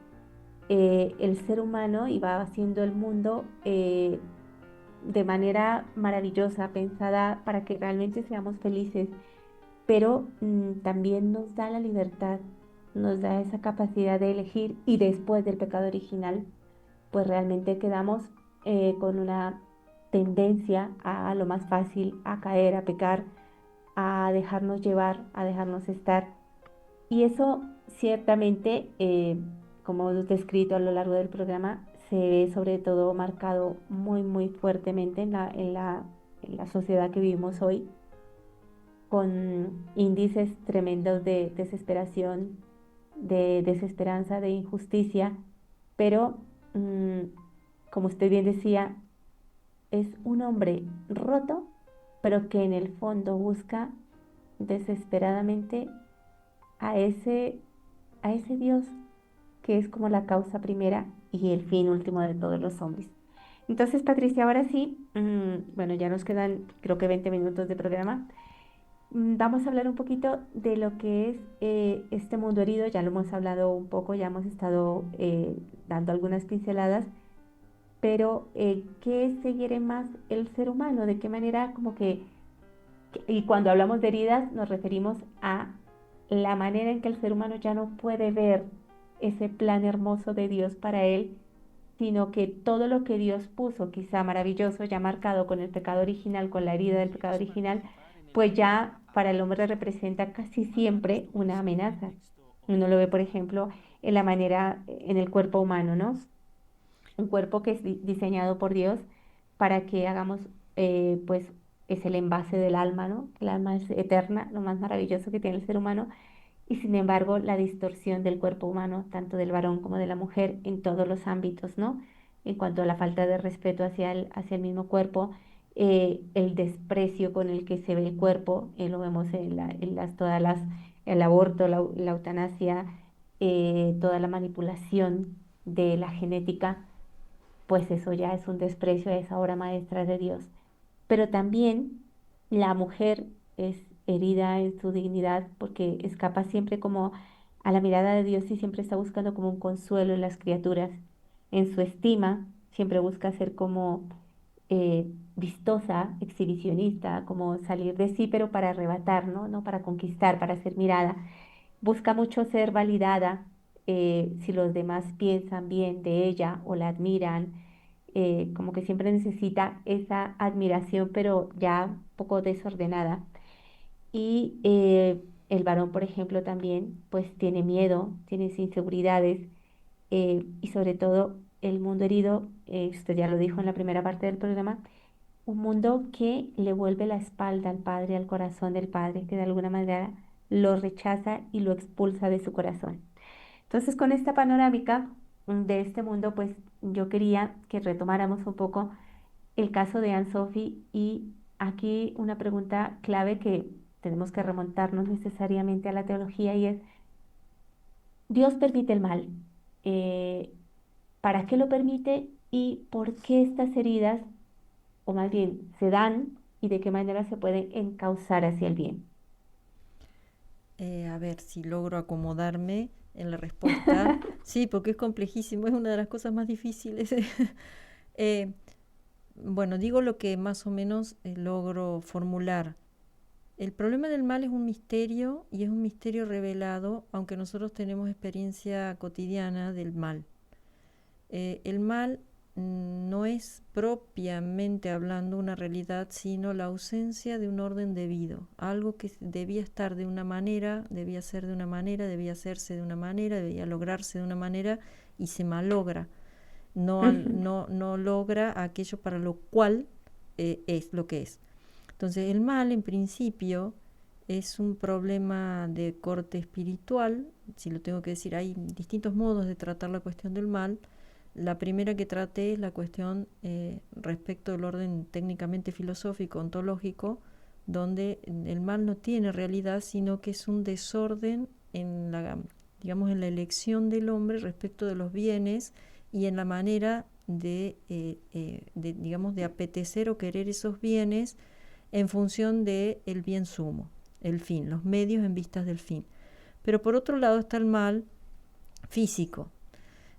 el ser humano y va haciendo el mundo de manera maravillosa, pensada para que realmente seamos felices, pero también nos da la libertad, nos da esa capacidad de elegir y después del pecado original, pues realmente quedamos con una tendencia a lo más fácil, a caer, a pecar, a dejarnos llevar, a dejarnos estar. Y eso ciertamente, como hemos descrito a lo largo del programa, se ve sobre todo marcado muy, muy fuertemente en la sociedad que vivimos hoy, con índices tremendos de desesperación, de desesperanza, de injusticia, pero como usted bien decía, es un hombre roto, pero que en el fondo busca desesperadamente a ese Dios que es como la causa primera y el fin último de todos los hombres. Entonces, Patricia, ahora sí, bueno, ya nos quedan creo que 20 minutos de programa. Vamos a hablar un poquito de lo que es este mundo herido. Ya lo hemos hablado un poco, ya hemos estado dando algunas pinceladas, pero ¿qué se hiere más el ser humano? ¿De qué manera como y cuando hablamos de heridas nos referimos a la manera en que el ser humano ya no puede ver ese plan hermoso de Dios para él, sino que todo lo que Dios puso, quizá maravilloso, ya marcado con el pecado original, con la herida del pecado original, pues ya para el hombre representa casi siempre una amenaza. Uno lo ve, por ejemplo, en la manera, en el cuerpo humano, ¿no? Un cuerpo que es diseñado por Dios para que hagamos, pues es el envase del alma, ¿no? El alma es eterna, lo más maravilloso que tiene el ser humano, y sin embargo la distorsión del cuerpo humano, tanto del varón como de la mujer, en todos los ámbitos, ¿no? En cuanto a la falta de respeto hacia el mismo cuerpo, el desprecio con el que se ve el cuerpo, lo vemos el aborto, la eutanasia, toda la manipulación de la genética, pues eso ya es un desprecio a esa obra maestra de Dios. Pero también la mujer es herida en su dignidad porque escapa siempre como a la mirada de Dios y siempre está buscando como un consuelo en las criaturas. En su estima siempre busca ser como vistosa, exhibicionista, como salir de sí, pero para arrebatar, ¿no? No para conquistar, para ser mirada. Busca mucho ser validada, si los demás piensan bien de ella o la admiran, como que siempre necesita esa admiración, pero ya un poco desordenada. Y el varón, por ejemplo, también pues tiene miedo, tiene inseguridades, y sobre todo el mundo herido, usted ya lo dijo en la primera parte del programa, un mundo que le vuelve la espalda al padre, al corazón del padre, que de alguna manera lo rechaza y lo expulsa de su corazón. Entonces, con esta panorámica de este mundo, pues yo quería que retomáramos un poco el caso de Anne-Sophie y aquí una pregunta clave que tenemos que remontarnos necesariamente a la teología y es, ¿Dios permite el mal? Eh, ¿Para qué lo permite y por qué estas heridas, o más bien, se dan y de qué manera se pueden encauzar hacia el bien? A ver si logro acomodarme. en la respuesta. Sí, porque es complejísimo, es una de las cosas más difíciles. Bueno, digo lo que más o menos logro formular. El problema del mal es un misterio y es un misterio revelado, aunque nosotros tenemos experiencia cotidiana del mal. El mal no es propiamente hablando una realidad, sino la ausencia de un orden debido. Algo que debía estar de una manera, debía ser de una manera, debía hacerse de una manera, debía lograrse de una manera y se malogra. No logra aquello para lo cual es lo que es. Entonces el mal en principio es un problema de corte espiritual. Si lo tengo que decir, hay distintos modos de tratar la cuestión del mal. La primera que traté es la cuestión respecto del orden técnicamente filosófico, ontológico, donde el mal no tiene realidad, sino que es un desorden en la elección del hombre respecto de los bienes y en la manera de apetecer o querer esos bienes en función del bien sumo, el fin, los medios en vistas del fin. Pero por otro lado está el mal físico.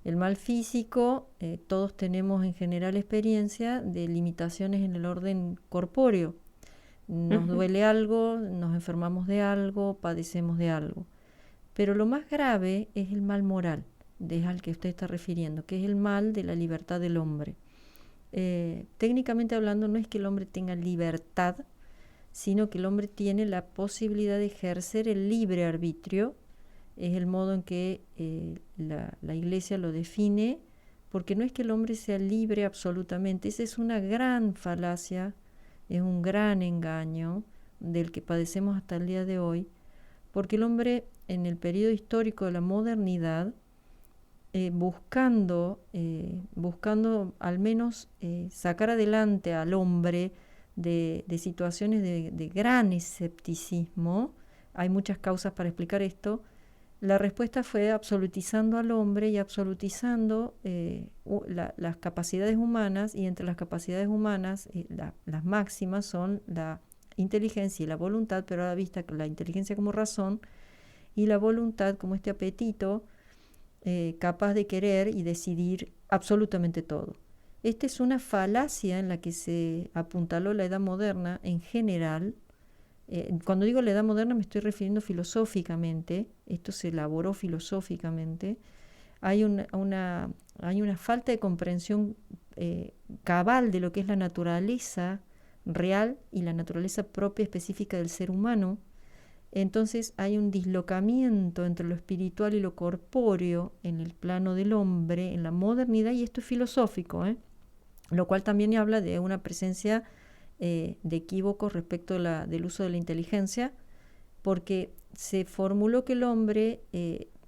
El mal físico, todos tenemos en general experiencia de limitaciones en el orden corpóreo. Nos duele algo, nos enfermamos de algo, padecemos de algo. Pero lo más grave es el mal moral, es al que usted está refiriendo, que es el mal de la libertad del hombre. Técnicamente hablando, no es que el hombre tenga libertad, sino que el hombre tiene la posibilidad de ejercer el libre arbitrio. Es el modo en que la Iglesia lo define, porque no es que el hombre sea libre absolutamente. Esa es una gran falacia, es un gran engaño del que padecemos hasta el día de hoy, porque el hombre en el periodo histórico de la modernidad, buscando al menos sacar adelante al hombre de situaciones de gran escepticismo, hay muchas causas para explicar esto. La respuesta fue absolutizando al hombre y absolutizando las capacidades humanas, y entre las capacidades humanas las máximas son la inteligencia y la voluntad, pero a la vista la inteligencia como razón y la voluntad como este apetito capaz de querer y decidir absolutamente todo. Esta es una falacia en la que se apuntaló la edad moderna en general. Cuando digo la edad moderna me estoy refiriendo filosóficamente, esto se elaboró filosóficamente. Hay una falta de comprensión cabal de lo que es la naturaleza real y la naturaleza propia específica del ser humano. Entonces hay un dislocamiento entre lo espiritual y lo corpóreo en el plano del hombre, en la modernidad, y esto es filosófico, lo cual también habla de una presencia de equívocos respecto del uso de la inteligencia, porque se formuló que el hombre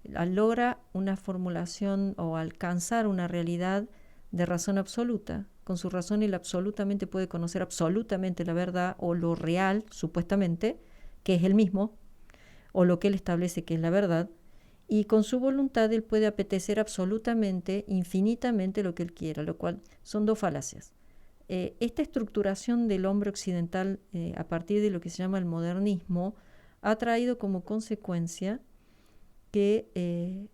logra una formulación o alcanzar una realidad de razón absoluta. Con su razón él absolutamente puede conocer absolutamente la verdad o lo real, supuestamente, que es el mismo, o lo que él establece que es la verdad, y con su voluntad él puede apetecer absolutamente, infinitamente lo que él quiera, lo cual son dos falacias. Esta estructuración del hombre occidental a partir de lo que se llama el modernismo ha traído como consecuencia que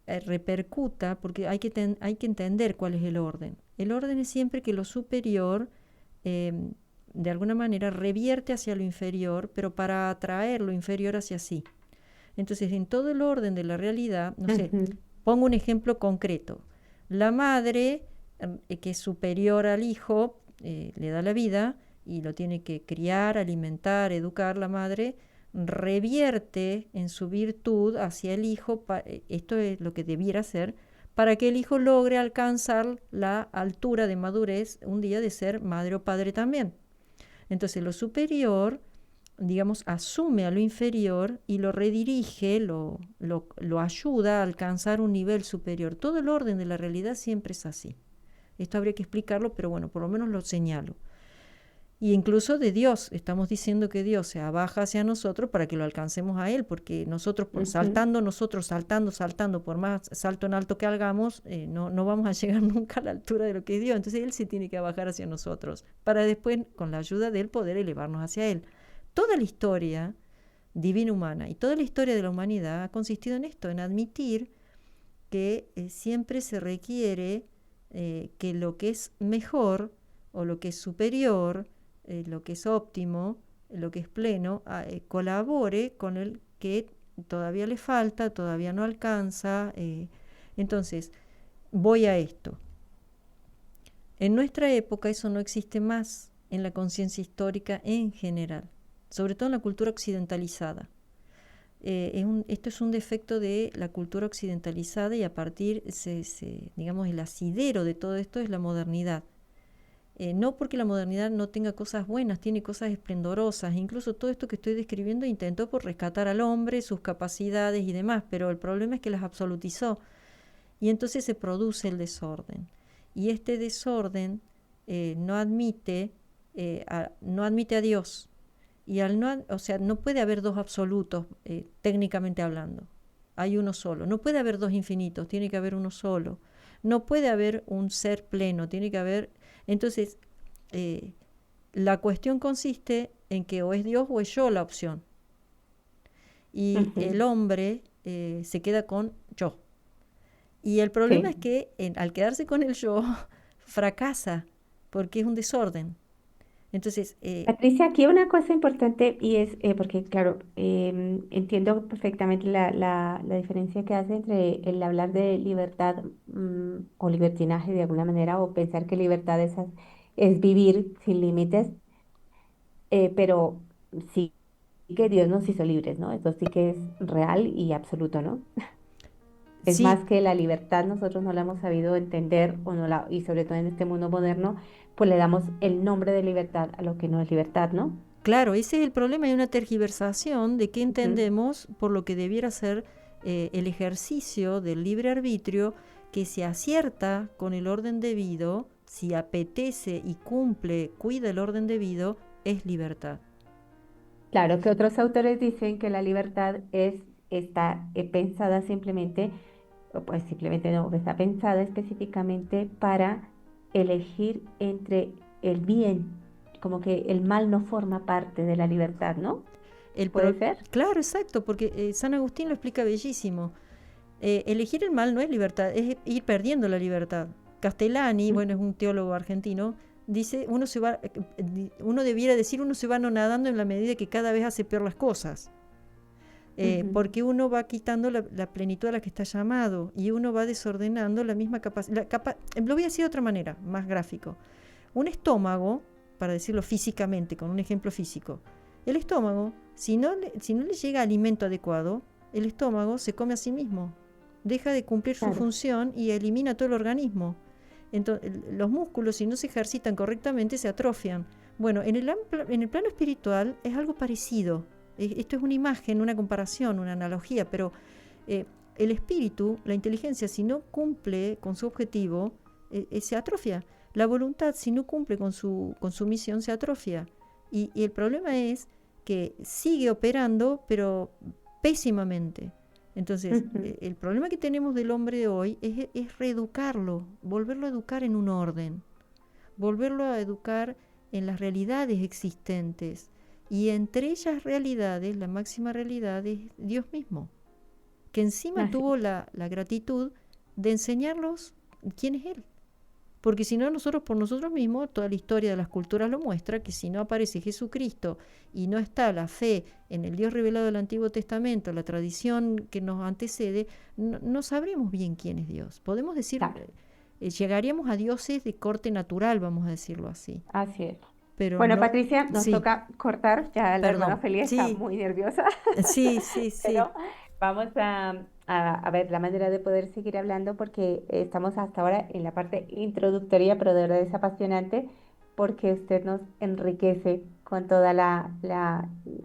repercuta, porque hay que entender cuál es el orden. El orden es siempre que lo superior de alguna manera revierte hacia lo inferior, pero para atraer lo inferior hacia sí. Entonces, en todo el orden de la realidad, no sé, pongo un ejemplo concreto. La madre, que es superior al hijo, le da la vida y lo tiene que criar, alimentar, educar. La madre revierte en su virtud hacia el hijo, esto es lo que debiera ser, para que el hijo logre alcanzar la altura de madurez un día de ser madre o padre también. Entonces lo superior, digamos, asume a lo inferior y lo redirige, lo ayuda a alcanzar un nivel superior. Todo el orden de la realidad siempre es así. Esto habría que explicarlo, pero bueno, por lo menos lo señalo. Y incluso de Dios, estamos diciendo que Dios se abaja hacia nosotros para que lo alcancemos a Él, porque nosotros, saltando, por más salto en alto que hagamos, no vamos a llegar nunca a la altura de lo que es Dios. Entonces Él se tiene que abajar hacia nosotros, para después, con la ayuda de Él, poder elevarnos hacia Él. Toda la historia divina humana. Y toda la historia de la humanidad ha consistido en esto, en admitir que siempre se requiere que lo que es mejor o lo que es superior, lo que es óptimo, lo que es pleno, colabore con el que todavía le falta, todavía no alcanza. Entonces, voy a esto. En nuestra época eso no existe más en la conciencia histórica en general, sobre todo en la cultura occidentalizada. Esto es un defecto de la cultura occidentalizada y a partir, digamos, el asidero de todo esto es la modernidad. No porque la modernidad no tenga cosas buenas, tiene cosas esplendorosas, incluso todo esto que estoy describiendo intentó por rescatar al hombre, sus capacidades y demás, pero el problema es que las absolutizó y entonces se produce el desorden. Y este desorden no admite a Dios. Y no puede haber dos absolutos, técnicamente hablando. Hay uno solo. No puede haber dos infinitos, tiene que haber uno solo. No puede haber un ser pleno, tiene que haber... Entonces, la cuestión consiste en que o es Dios o es yo la opción. Y el hombre se queda con yo. Y el problema es que al quedarse con el yo, fracasa, porque es un desorden. Entonces, Patricia, aquí una cosa importante y es, porque claro, entiendo perfectamente la diferencia que hace entre el hablar de libertad o libertinaje de alguna manera o pensar que libertad es vivir sin límites, pero sí que Dios nos hizo libres, ¿no? Eso sí que es real y absoluto, ¿no? Es sí, más que la libertad nosotros no la hemos sabido entender y sobre todo en este mundo moderno, pues le damos el nombre de libertad a lo que no es libertad, ¿no? claro, ese es el problema. Hay una tergiversación de qué Ujú. entendemos por lo que debiera ser el ejercicio del libre arbitrio que se acierta con el orden debido, si apetece y cumple, cuida el orden debido, es libertad. Claro que otros autores dicen que la libertad está pensada simplemente, o pues simplemente no, que está pensada específicamente para elegir entre el bien, como que el mal no forma parte de la libertad, ¿no? El ¿Puede pro- ser? claro, exacto, porque San Agustín lo explica bellísimo. Elegir el mal no es libertad, es ir perdiendo la libertad. Castellani, bueno, es un teólogo argentino, dice, uno debiera decir, uno se va anonadando en la medida que cada vez hace peor las cosas. Ujú. Porque uno va quitando la plenitud a la que está llamado y uno va desordenando la misma capacidad. Lo voy a decir de otra manera, más gráfico. Un estómago, para decirlo físicamente, con un ejemplo físico, el estómago, si no le llega alimento adecuado, el estómago se come a sí mismo, deja de cumplir su Claro. función y elimina todo el organismo. Entonces, los músculos, si no se ejercitan correctamente, se atrofian. Bueno, en el plano espiritual es algo parecido. Esto es una imagen, una comparación, una analogía, pero el espíritu, la inteligencia, si no cumple con su objetivo, se atrofia. La voluntad, si no cumple con su misión, se atrofia. Y el problema es que sigue operando, pero pésimamente. Entonces, Ujú. el problema que tenemos del hombre de hoy es reeducarlo, volverlo a educar en un orden, volverlo a educar en las realidades existentes. Y entre ellas realidades, la máxima realidad es Dios mismo, que encima Así. tuvo la gratitud de enseñarlos quién es Él. Porque si no, nosotros por nosotros mismos, toda la historia de las culturas lo muestra, que si no aparece Jesucristo y no está la fe en el Dios revelado del Antiguo Testamento, la tradición que nos antecede, no sabremos bien quién es Dios. Podemos decir, Claro, llegaríamos a dioses de corte natural, vamos a decirlo así. así es. Pero Bueno, no, Patricia, nos sí, toca cortar. Ya la hermana perdón, Ofelia está sí, muy nerviosa, sí, sí, sí. pero vamos a ver la manera de poder seguir hablando porque estamos hasta ahora en la parte introductoria, pero de verdad es apasionante porque usted nos enriquece con toda la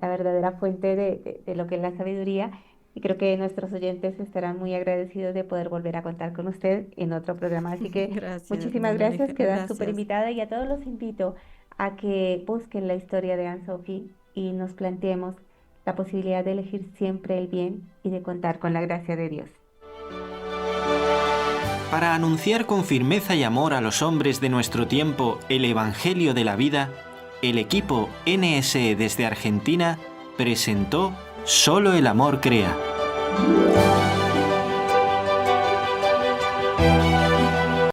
verdadera fuente de lo que es la sabiduría y creo que nuestros oyentes estarán muy agradecidos de poder volver a contar con usted en otro programa. Así que Gracias, muchísimas hermana gracias, Aleja, queda súper gracias. invitada y a todos los invito a que busquen la historia de Anne-Sophie y nos planteemos la posibilidad de elegir siempre el bien y de contar con la gracia de Dios. Para anunciar con firmeza y amor a los hombres de nuestro tiempo el Evangelio de la vida, el equipo NSE desde Argentina presentó Solo el amor crea.